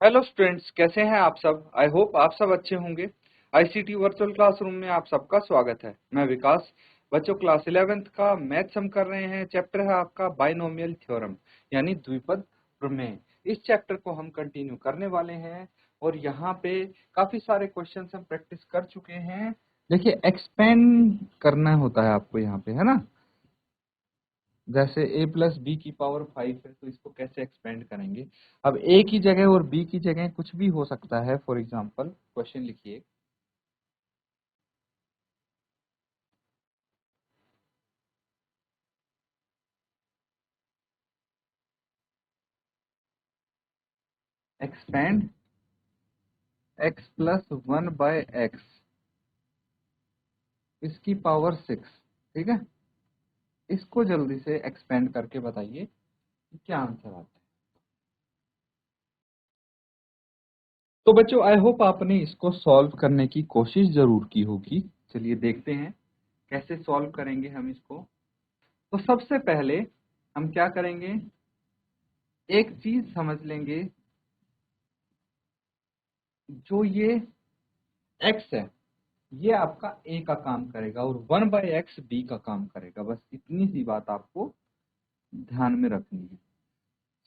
Hello students, कैसे हैं आप सब। आई होप आप सब अच्छे होंगे। आईसीटी वर्चुअल क्लासरूम में आप सबका स्वागत है। मैं विकास। बच्चों, क्लास 11th का मैथ्स हम कर रहे हैं। चैप्टर है आपका बाइनोमियल थ्योरम यानी द्विपद प्रमेय। इस चैप्टर को हम कंटिन्यू करने वाले हैं और यहाँ पे काफी सारे क्वेश्चंस हम प्रैक्टिस कर चुके हैं। देखिए, एक्सपेंड करना होता है आपको यहाँ पे, है ना। जैसे a प्लस बी की पावर 5 है तो इसको कैसे एक्सपेंड करेंगे। अब a की जगह और b की जगह कुछ भी हो सकता है। फॉर एग्जांपल क्वेश्चन लिखिए, एक्सपेंड x प्लस 1/x इसकी पावर 6। ठीक है, इसको जल्दी से एक्सपेंड करके बताइए कि क्या आंसर आता है। तो बच्चों, आई होप आपने इसको सॉल्व करने की कोशिश जरूर की होगी। चलिए देखते हैं कैसे सॉल्व करेंगे हम इसको। तो सबसे पहले हम क्या करेंगे, एक चीज समझ लेंगे। जो ये x है ये आपका a का काम करेगा और 1/x b का काम करेगा। बस इतनी सी बात आपको ध्यान में रखनी है।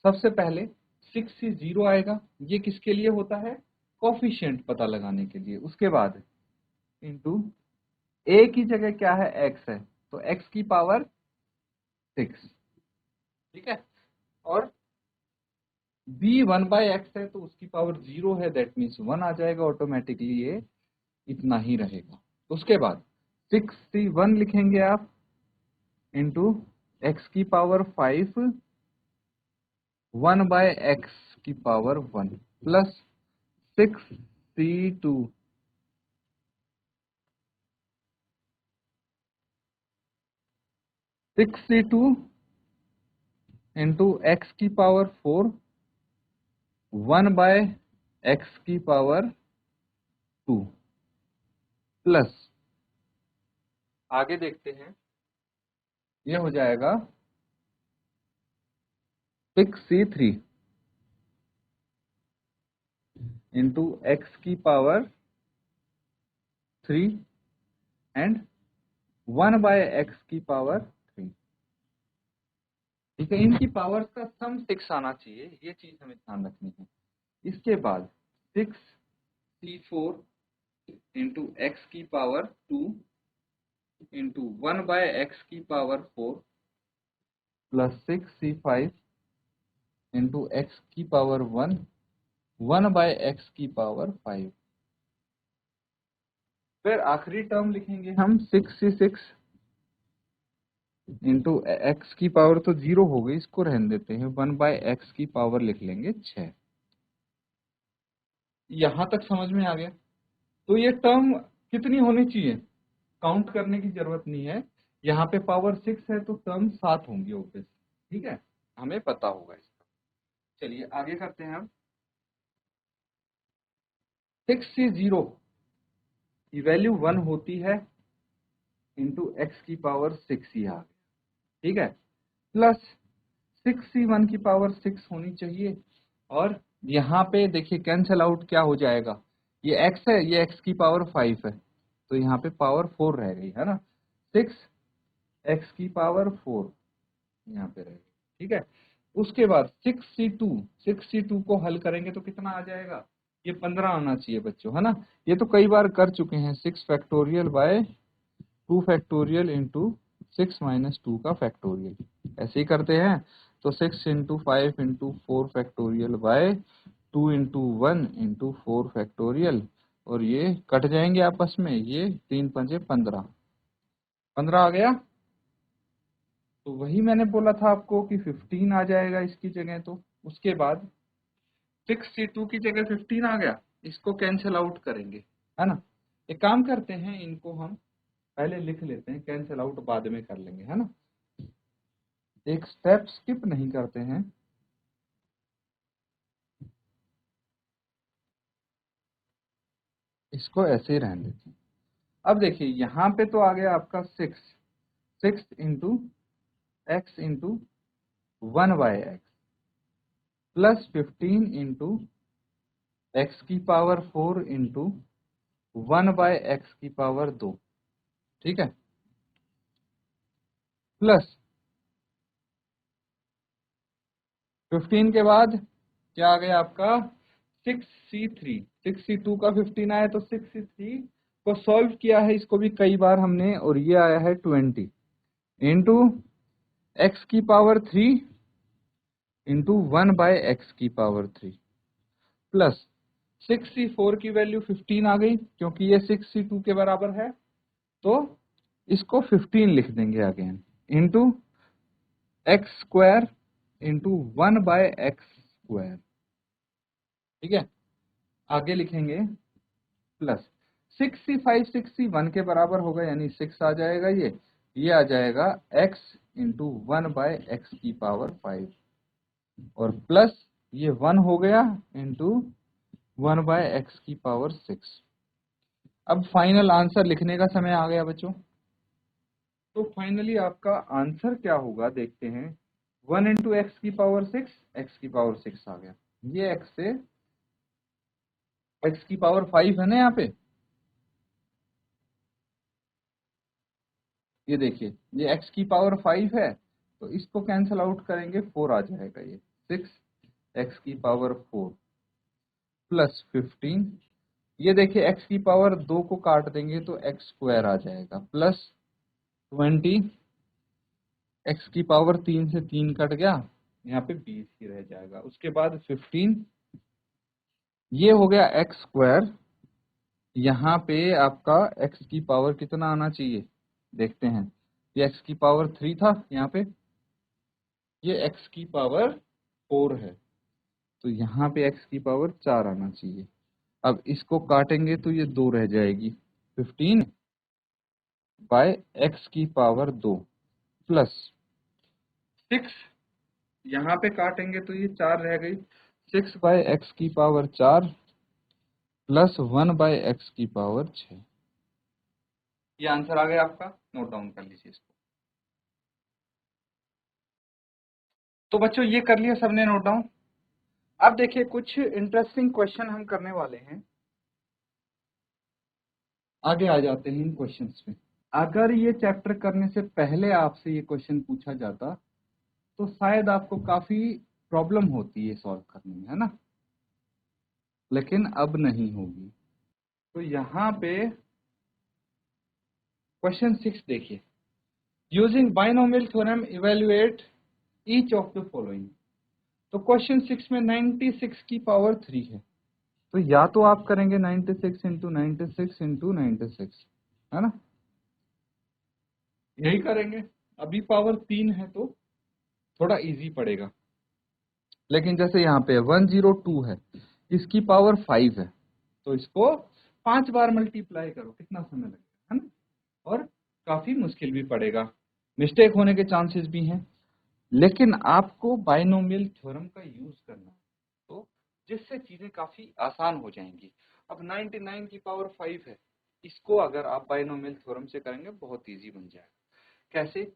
सबसे पहले 6 से 0 आएगा, ये किसके लिए होता है, कोफिशिएंट पता लगाने के लिए। उसके बाद इंटू a की जगह क्या है, x है तो x की पावर 6। ठीक है, और b 1/x है तो उसकी पावर 0 है, दैट मीन्स 1 आ जाएगा ऑटोमेटिकली। ये इतना ही रहेगा। उसके बाद 6c1 लिखेंगे आप इंटू एक्स की पावर 5 1/x की power 1 plus 6c2 into x की पावर 4 1/x की पावर 2 प्लस, आगे देखते हैं, ये हो जाएगा 6c3 इंटू एक्स की पावर 3 एंड 1/x की पावर 3। ठीक है, इनकी पावर्स का सम 6 आना चाहिए, ये चीज हमें ध्यान रखनी है। इसके बाद 6c4 इंटू एक्स की पावर 2 इंटू 1/x की power 4 plus 6c5 into x की पावर 1 1/x की पावर 5। फिर आखिरी टर्म लिखेंगे हम 6c6 इंटू एक्स की पावर तो 0 हो गई, इसको रहने देते हैं, 1/x की पावर लिख लेंगे 6। यहां तक समझ में आ गया। तो ये टर्म कितनी होनी चाहिए, काउंट करने की जरूरत नहीं है। यहाँ पे पावर 6 है तो टर्म 7 होंगी ऑब्वियस। ठीक है, हमें पता होगा इसका। चलिए आगे करते हैं हम। 6 से 0 की वैल्यू 1 होती है इंटू एक्स की पावर 6 ही आ गया। ठीक है, प्लस 6c1 की पावर 6 होनी चाहिए। और यहाँ पे देखिए कैंसल आउट क्या हो जाएगा, ये x है, ये x की पावर 5 है तो यहाँ पे पावर 4 रह गई, है ना। 6x की पावर 4 यहाँ पे रहेगी। ठीक है, उसके बाद 6c2 को हल करेंगे तो कितना आ जाएगा, ये 15 आना चाहिए बच्चों, है ना। ये तो कई बार कर चुके हैं, 6 factorial by 2 factorial into 6 minus 2 का फैक्टोरियल, ऐसे ही करते हैं। तो 6 into 5 into 4 factorial by 2 into 1 into 4 factorial, और ये कट जाएंगे आपस में, ये 3 पंजे 15 15 आ गया। तो वही मैंने बोला था आपको कि 15 आ जाएगा इसकी जगह। तो उसके बाद 6c2 की जगह 15 आ गया, इसको कैंसिल आउट करेंगे, है ना। एक काम करते हैं, इनको हम पहले लिख लेते हैं, कैंसिल आउट बाद में कर लेंगे, है ना। एक स्टेप स्किप नहीं करते हैं। इसको ऐसे ही रहने देते हैं। अब देखिए यहाँ पे तो आ गया आपका 6 into x into 1/x plus 15 into x की पावर 4 इंटू 1/x की पावर 2, ठीक है, प्लस 15 के बाद क्या आ गया आपका 6c3, 6c2 का 15 आया तो 6c3 को सॉल्व किया है, इसको भी कई बार हमने, और ये आया है 20 इंटू एक्स की पावर 3 इंटू 1/x की पावर 3 प्लस 6c4 की वैल्यू 15 आ गई, क्योंकि ये 6c2 के बराबर है तो इसको 15 लिख देंगे again, into x square into 1/x², ठीक है। आगे लिखेंगे प्लस 6c5 6c1 के बराबर होगा, यानी 6 आ जाएगा, ये आ जाएगा x इंटू 1/x की पावर 5 और प्लस ये 1 हो गया इंटू 1/x की पावर 6। अब फाइनल आंसर लिखने का समय आ गया बच्चों। तो फाइनली आपका आंसर क्या होगा देखते हैं। 1 इंटू एक्स की पावर 6, एक्स की पावर 6 आ गया, ये x से x की पावर 5 है ना यहाँ पे, ये देखिए ये x की पावर 5 है तो इसको कैंसिल आउट करेंगे 4 आ जाएगा, ये 6 x की पावर 4 प्लस 15, ये देखिए x की पावर 2 को काट देंगे तो x² आ जाएगा, प्लस 20, x की पावर 3 से 3 कट गया, यहाँ पे 20 ही रह जाएगा। उसके बाद 15, ये हो गया x², यहाँ पे आपका x की पावर कितना आना चाहिए देखते हैं, ये x की पावर 3 था, यहाँ पे ये x की पावर 4 है तो यहाँ पे x की पावर 4 आना चाहिए। अब इसको काटेंगे तो ये 2 रह जाएगी, 15/x की पावर 2 प्लस 6, यहाँ पे काटेंगे तो ये 4 रह गई, 6/x की पावर 4 प्लस 1/x की पावर 6। ये आंसर आ गया आपका, नोट डाउन कर लीजिए इसको। तो बच्चों ये कर लिया सबने नोट डाउन। अब देखिए कुछ इंटरेस्टिंग क्वेश्चन हम करने वाले हैं, आगे आ जाते हैं इन क्वेश्चंस पे। अगर ये चैप्टर करने से पहले आपसे ये क्वेश्चन पूछा जाता तो शायद आपको काफी प्रॉब्लम होती है सॉल्व करने में, है ना, लेकिन अब नहीं होगी। तो यहाँ पे क्वेश्चन 6 देखिए, using binomial theorem evaluate each of the following. तो क्वेश्चन 6 में 96 की पावर 3 है, तो या तो आप करेंगे 96 इंटू 96 इंटू 96, है ना, यही करेंगे। अभी पावर 3 है तो थोड़ा इजी पड़ेगा, लेकिन जैसे यहाँ पे 102 है, इसकी पावर 5 है तो इसको 5 बार मल्टीप्लाई करो, कितना समय लगेगा, है ना, और काफी मुश्किल भी पड़ेगा, मिस्टेक होने के चांसेस भी हैं, लेकिन आपको बाइनोमियल थ्योरम का यूज करना है तो जिससे चीजें काफी आसान हो जाएंगी। अब 99 की पावर 5 है, इसको अगर आप बाइनोमियल थ्योरम से करेंगे बहुत इजी बन जाएगा। कैसे,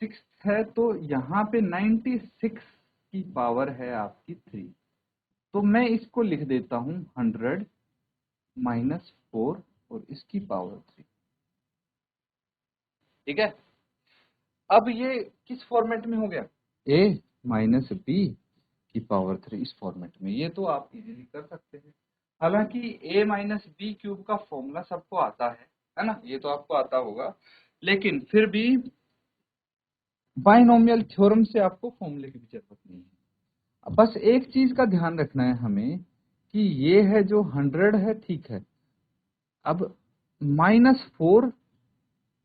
6 है तो यहाँ पे 96 की पावर है आपकी 3, तो मैं इसको लिख देता हूँ 100 माइनस 4 और इसकी पावर 3, ठीक है। अब ये किस फॉर्मेट में हो गया, a माइनस बी की पावर 3 इस फॉर्मेट में, ये तो आप इजीली कर सकते हैं। हालांकि a माइनस बी क्यूब का फॉर्मूला सबको आता है ना, ये तो आपको आता होगा, लेकिन फिर भी बाइनोमियल थ्योरम से आपको फॉर्मूले की भी जरूरत नहीं है। बस एक चीज का ध्यान रखना है हमें कि ये है जो 100 है, ठीक है, अब -4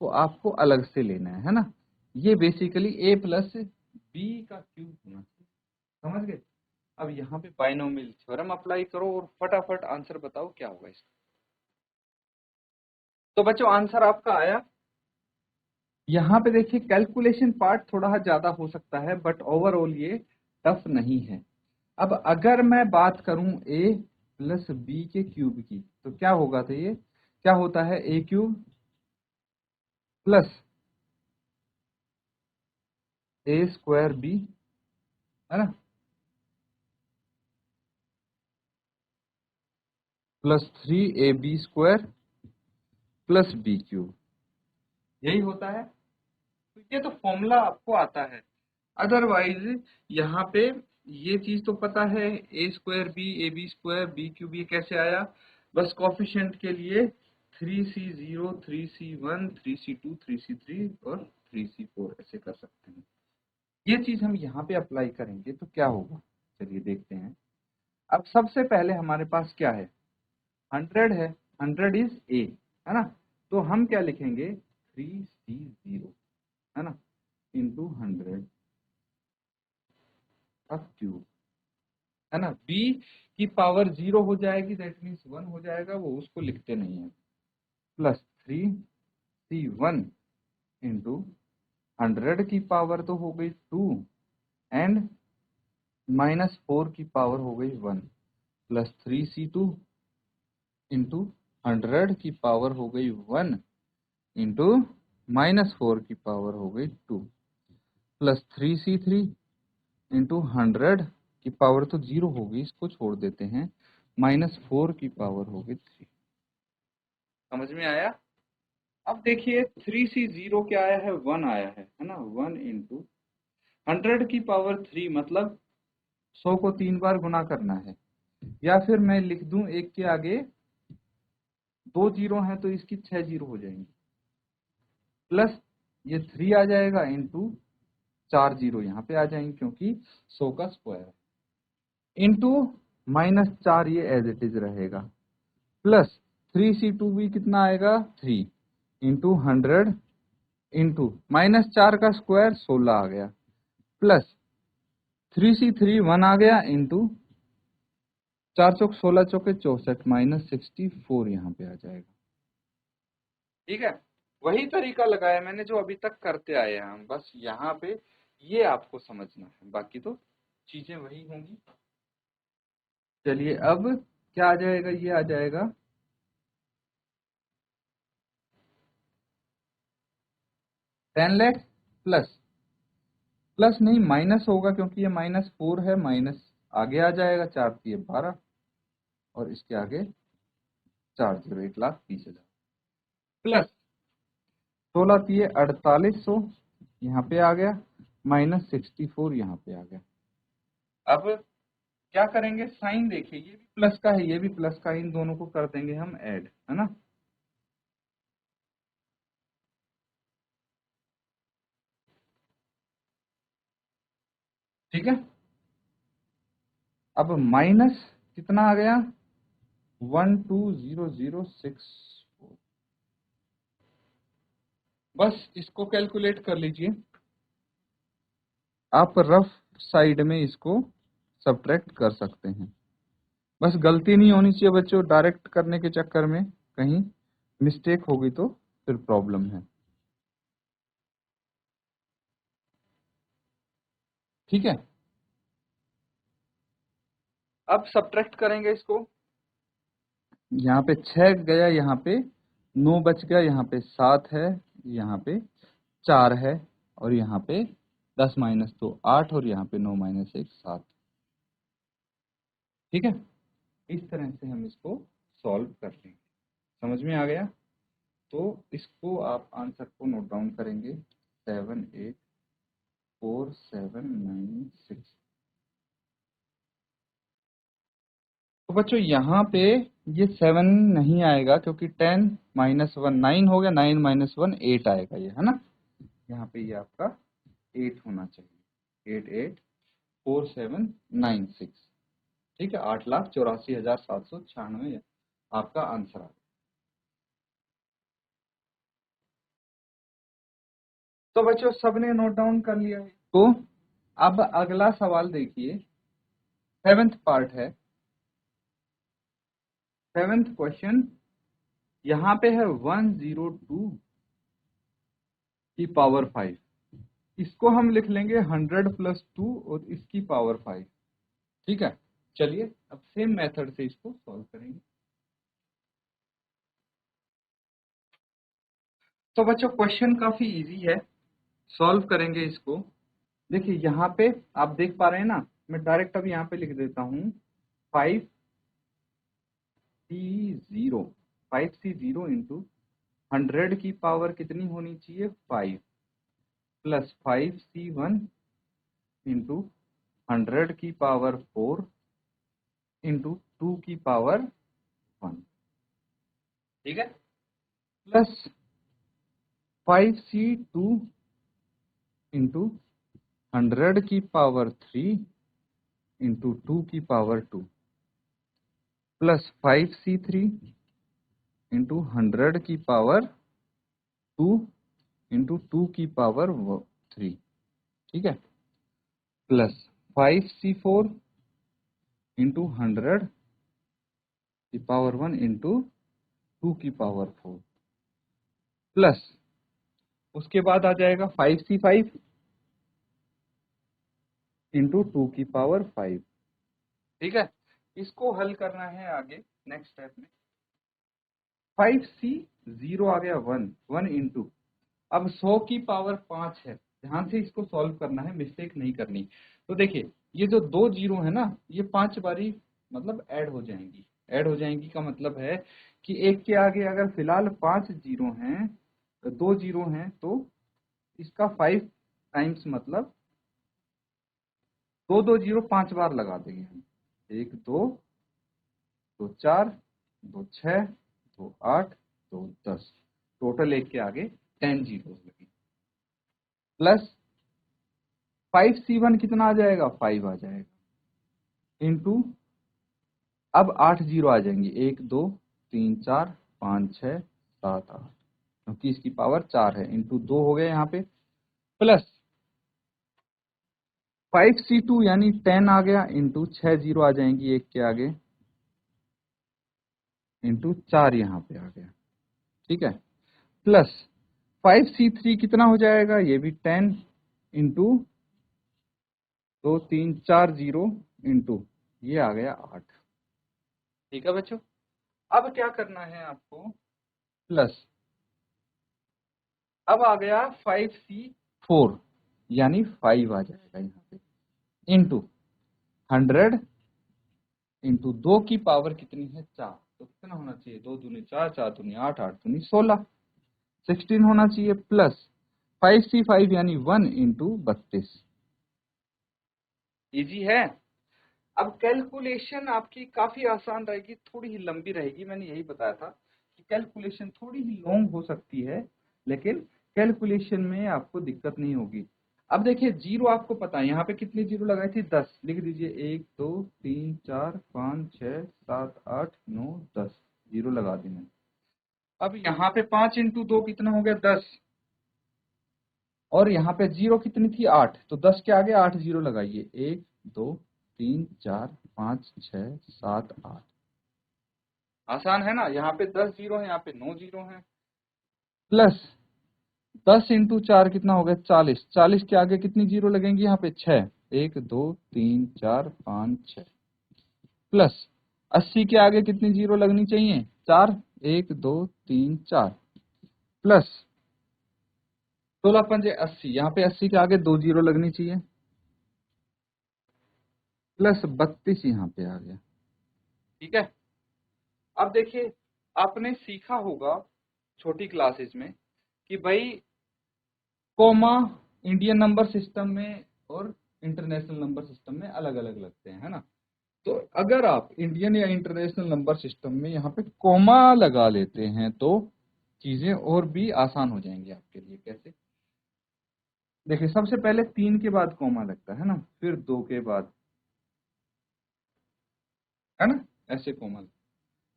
को आपको अलग से लेना है ना, ये बेसिकली a प्लस बी का क्यूब होना चाहिए, समझ गए। अब यहाँ पे बाइनोमियल थ्योरम अप्लाई करो और फटाफट आंसर बताओ क्या होगा इसका। तो बच्चों आंसर आपका आया। यहाँ पे देखिए कैलकुलेशन पार्ट थोड़ा ज्यादा हो सकता है बट ओवरऑल ये टफ नहीं है। अब अगर मैं बात करूं a प्लस बी के क्यूब की तो क्या होगा, तो ये क्या होता है a cube plus a² b, है ना, प्लस 3ab² प्लस b³। यही होता है। तो ये तो फॉर्मूला आपको आता है, अदरवाइज यहाँ पे ये चीज तो पता है, a² b ab² b³ ये कैसे आया, बस कोफिशिएंट के लिए 3c0 3c1 3c2 3c3 और 3c4 ऐसे कर सकते हैं। ये चीज हम यहाँ पे अप्लाई करेंगे तो क्या होगा, चलिए देखते हैं। अब सबसे पहले हमारे पास क्या है, 100 है, 100 इज a, है ना, तो हम क्या लिखेंगे 3c0, है ना, इंटू 100 का क्यूब, है ना। b की पावर 0 हो जाएगी, दैट मीन्स 1 हो जाएगा, वो उसको लिखते नहीं है, प्लस 3c1 इंटू 100 की पावर तो हो गई 2 एंड माइनस 4 की पावर हो गई 1, प्लस 3c2 इंटू 100 की पावर हो गई 1 इंटू माइनस 4 की पावर हो गई 2, प्लस 3c3 इंटू 100 की पावर तो 0 होगी, इसको छोड़ देते हैं, माइनस 4 की पावर हो गई 3। समझ में आया। अब देखिए 3c0 क्या आया है, 1 आया है ना, 1 इंटू 100 की पावर 3, मतलब 100 को 3 बार गुना करना है, या फिर मैं लिख दूं एक के आगे 2 जीरो हैं तो इसकी 6 जीरो हो जाएंगी, प्लस ये 3 आ जाएगा इंटू 4 जीरो यहाँ पे आ जाएंगे क्योंकि 100 का स्क्वायर है, इंटू माइनस 4 ये एज इट इज रहेगा, प्लस 3c2 भी कितना आएगा 3 इंटू 100 इंटू माइनस 4 का स्क्वायर 16 आ गया, प्लस 3c3 1 आ गया इंटू 4 चौक 16 चौके 64 माइनस 64 यहाँ पे आ जाएगा। ठीक है, वही तरीका लगाया मैंने जो अभी तक करते आए हैं हम, बस यहाँ पे ये आपको समझना है, बाकी तो चीजें वही होंगी। चलिए अब क्या आ जाएगा, ये आ जाएगा 10 लाख प्लस, प्लस नहीं माइनस होगा क्योंकि ये माइनस 4 है, माइनस आगे आ जाएगा, 4 3 12 और इसके आगे 4 0 1,20,000, प्लस 16 3 4800 यहाँ पे आ गया, माइनस 64 यहाँ पे आ गया। अब क्या करेंगे, साइन देखिए ये भी प्लस का है, ये भी प्लस का है, इन दोनों को कर देंगे हम ऐड, है ना। ठीक है, अब माइनस कितना आ गया 120064, बस इसको कैलकुलेट कर लीजिए आप, रफ साइड में इसको सब्ट्रैक्ट कर सकते हैं, बस गलती नहीं होनी चाहिए बच्चों, डायरेक्ट करने के चक्कर में कहीं मिस्टेक होगी तो फिर प्रॉब्लम है। ठीक है, अब सब्ट्रैक्ट करेंगे इसको, यहाँ पे 6 गया, यहाँ पे 9 बच गया, यहाँ पे 7 है, यहाँ पे 4 है, और यहाँ पे 10 माइनस 2 8 और यहाँ पे 9 माइनस 1 7। ठीक है, इस तरह से हम इसको सॉल्व कर लेंगे। समझ में आ गया, तो इसको आप आंसर को नोट डाउन करेंगे 784,796। तो बच्चों यहाँ पे ये 7 नहीं आएगा क्योंकि 10 माइनस 1 9 हो गया, 9 माइनस 1 8 आएगा ये, है ना। यहाँ पे ये आपका 8 होना चाहिए, 884796। ठीक है, 8,84,796 आपका आंसर आ गया। तो बच्चों सबने नोट डाउन कर लिया है, तो अब अगला सवाल देखिए, 7th पार्ट है, 7th क्वेश्चन, यहाँ पे है 102 की पावर 5, इसको हम लिख लेंगे 100 प्लस 2 और इसकी पावर 5। ठीक है, चलिए अब सेम मेथड से इसको सॉल्व करेंगे। तो बच्चों क्वेश्चन काफी इजी है, सॉल्व करेंगे इसको। देखिए यहाँ पे आप देख पा रहे हैं ना, मैं डायरेक्ट अब यहाँ पे लिख देता हूँ 5 5C0 5C0 इंटू 100 की पावर कितनी होनी चाहिए 5 प्लस 5C1 इंटू 100 की पावर 4 इंटू 2 की पावर 1, ठीक है, प्लस 5C2 इंटू 100 की पावर 3 इंटू 2 की पावर 2 प्लस 5C3 इंटू 100 की पावर 2 इंटू 2 की पावर 3, ठीक है, प्लस 5C4 इंटू 100 की पावर 1 इंटू 2 की पावर 4 प्लस उसके बाद आ जाएगा 5C5 इंटू 2 की पावर 5, ठीक है। इसको हल करना है आगे नेक्स्ट स्टेप में। 5C0 आ गया 1 इंटू, अब 100 की पावर 5 है, ध्यान से इसको सॉल्व करना है, मिस्टेक नहीं करनी। तो देखिए ये जो 2 जीरो है ना, ये 5 बारी मतलब ऐड हो जाएंगी। ऐड हो जाएंगी का मतलब है कि एक के आगे अगर फिलहाल 5 जीरो हैं, 2 जीरो हैं, तो इसका 5 टाइम्स मतलब 2 जीरो 5 बार लगा देंगे हम। 1 2 2 4 2 6 2 8 2 10, टोटल एक के आगे 10 जीरो लगे, प्लस 5C1 कितना आ जाएगा 5 आ जाएगा इंटू, अब 8 जीरो आ जाएंगे, 1 2 3 4 5 6 7 8, क्योंकि इसकी पावर 4 है, इंटू 2 हो गए यहाँ पे, प्लस 5C2 यानी 10 आ गया, इंटू 6 जीरो आ जाएंगी एक के आगे, इंटू 4 यहाँ पे आ गया, ठीक है, प्लस 5C3 कितना हो जाएगा, ये भी 10 इंटू 2 3 4 जीरो इंटू ये आ गया 8, ठीक है बच्चों। अब क्या करना है आपको, प्लस अब आ गया 5C4 यानी 5 आ जाएगा यहाँ पे, इंटू 100 इंटू 2 की पावर कितनी है 4, तो कितना होना चाहिए, 2 दूनी 4 4 दूनी 8 8 दूनी 16 16 होना चाहिए, प्लस 5C5 यानी 1 इंटू 32, इजी है। अब कैलकुलेशन आपकी काफी आसान रहेगी, थोड़ी ही लंबी रहेगी, मैंने यही बताया था कि कैलकुलेशन थोड़ी ही लॉन्ग हो सकती है, लेकिन कैलकुलेशन में आपको दिक्कत नहीं होगी। अब देखिए जीरो आपको पता है यहाँ पे कितनी जीरो लगाई थी 10, लिख दीजिए 1 2 3 4 5 6 7 8 9 10 जीरो लगा दी मैंने। अब यहाँ पे 5 इंटू 2 कितना हो गया 10, और यहाँ पे जीरो कितनी थी 8, तो 10 के आगे 8 जीरो लगाइए, 1 2 3 4 5 6 7 8, आसान है ना। यहाँ पे 10 जीरो है, यहाँ पे 9 जीरो है, प्लस 10 इंटू 4 कितना हो गया 40, 40 के आगे कितनी जीरो लगेंगी यहाँ पे 6, 1 2 3 4 5 6, प्लस 80 के आगे कितनी जीरो लगनी चाहिए 4, 1 2 3 4, प्लस 16 पंजे 80, यहाँ पे 80 के आगे 2 जीरो लगनी चाहिए, प्लस 32 यहाँ पे आ गया, ठीक है। अब देखिए आपने सीखा होगा छोटी क्लासेस में कि भाई कोमा इंडियन नंबर सिस्टम में और इंटरनेशनल नंबर सिस्टम में अलग अलग लगते हैं, है ना। तो अगर आप इंडियन या इंटरनेशनल नंबर सिस्टम में यहाँ पे कोमा लगा लेते हैं तो चीजें और भी आसान हो जाएंगी आपके लिए। कैसे, देखिए सबसे पहले 3 के बाद कोमा लगता है ना, फिर 2 के बाद, है ना, ऐसे कोमा।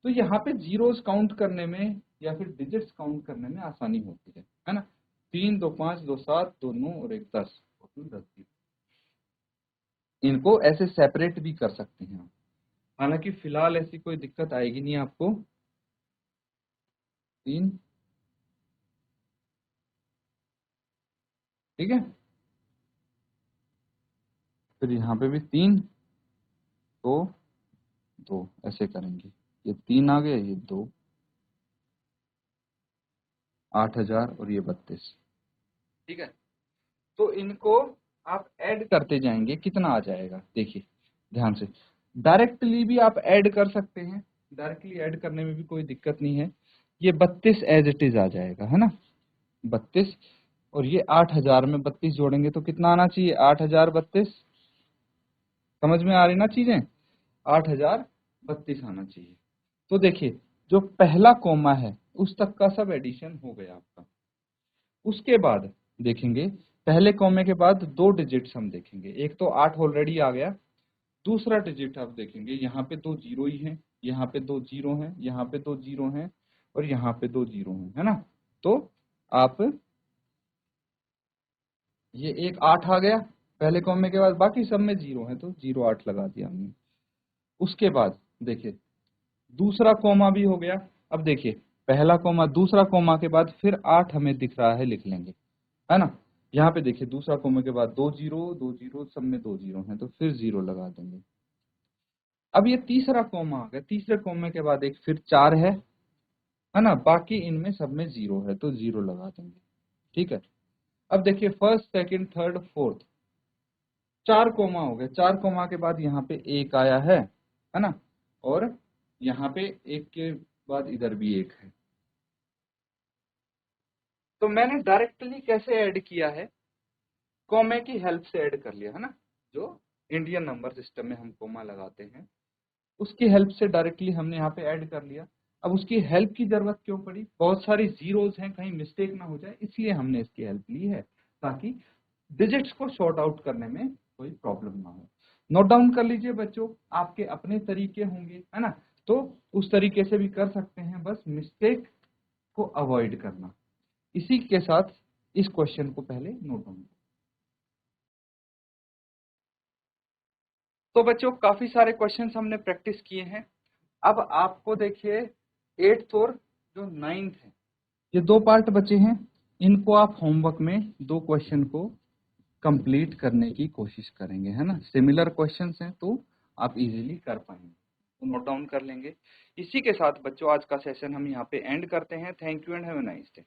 तो यहाँ पे जीरोस काउंट करने में या फिर डिजिट्स काउंट करने में आसानी होती है ना। 3 2 5 2 7 2 9 और 1 10, 10 इनको ऐसे सेपरेट भी कर सकते हैं आप। हालांकि फिलहाल ऐसी कोई दिक्कत आएगी नहीं आपको। 3, ठीक है, फिर यहाँ पे भी 3 2 2 ऐसे करेंगे, ये 3 आ गए, ये 2, 8000 और ये 32, ठीक है। तो इनको आप ऐड करते जाएंगे, कितना आ जाएगा देखिए ध्यान से, डायरेक्टली भी आप ऐड कर सकते हैं डायरेक्टली ऐड करने में भी कोई दिक्कत नहीं है। ये 32 एज इट इज आ जाएगा, है ना, 32, और ये 8000 में 32 जोड़ेंगे तो कितना आना चाहिए, 8032। समझ में आ रही ना चीजें, 8032 आना चाहिए। तो देखिए जो पहला कॉमा है उस तक का सब एडिशन हो गया आपका। उसके बाद देखेंगे पहले कॉमे के बाद 2 डिजिट्स हम देखेंगे, एक तो 8 ऑलरेडी आ गया, दूसरा डिजिट आप देखेंगे यहाँ पे 2 जीरो ही हैं, यहाँ पे 2 जीरो हैं, यहाँ पे 2 जीरो हैं, और यहाँ पे 2 जीरो हैं, है ना। तो आप ये एक 8 आ गया पहले कॉमे के बाद, बाकी सब में 0 है तो 0 8 लगा दिया हमने। उसके बाद देखिए दूसरा कॉमा भी हो गया। अब देखिए पहला कॉमा दूसरा कॉमा के बाद फिर 8 हमें दिख रहा है, लिख लेंगे, है ना। यहाँ पे देखिए दूसरा कॉमा के बाद 2 जीरो सब में 2 जीरो हैं तो फिर 0 लगा देंगे। अब ये तीसरा कॉमा आ गया, तीसरे कॉमे के बाद एक फिर 4 है ना, बाकी इनमें सब में 0 है तो 0 लगा देंगे, ठीक है। अब देखिए first second third fourth 4 comma हो गए, 4 कोमा के बाद यहाँ पे 1 आया है ना, और यहाँ पे 1 के बाद इधर भी 1 है। तो मैंने डायरेक्टली कैसे ऐड किया है, कोमे की हेल्प से ऐड कर लिया, है ना। जो इंडियन नंबर सिस्टम में हम कोमा लगाते हैं उसकी हेल्प से डायरेक्टली हमने यहाँ पे ऐड कर लिया। अब उसकी हेल्प की जरूरत क्यों पड़ी, बहुत सारी जीरोज हैं, कहीं मिस्टेक ना हो जाए, इसलिए हमने इसकी हेल्प ली है, ताकि डिजिट्स को सॉर्ट आउट करने में कोई प्रॉब्लम ना हो। नोट डाउन कर लीजिए बच्चों, आपके अपने तरीके होंगे, है ना, तो उस तरीके से भी कर सकते हैं, बस मिस्टेक को अवॉइड करना। इसी के साथ इस क्वेश्चन को पहले नोट डाउन। तो बच्चों काफी सारे क्वेश्चंस हमने प्रैक्टिस किए हैं। अब आपको देखिए 8th और जो 9th है, ये 2 पार्ट बचे हैं, इनको आप होमवर्क में 2 क्वेश्चन को कंप्लीट करने की कोशिश करेंगे, है ना। सिमिलर क्वेश्चंस हैं तो आप इजीली कर पाएंगे, तो नोट डाउन कर लेंगे। इसी के साथ बच्चों आज का सेशन हम यहाँ पे एंड करते हैं। Thank you and have a nice day.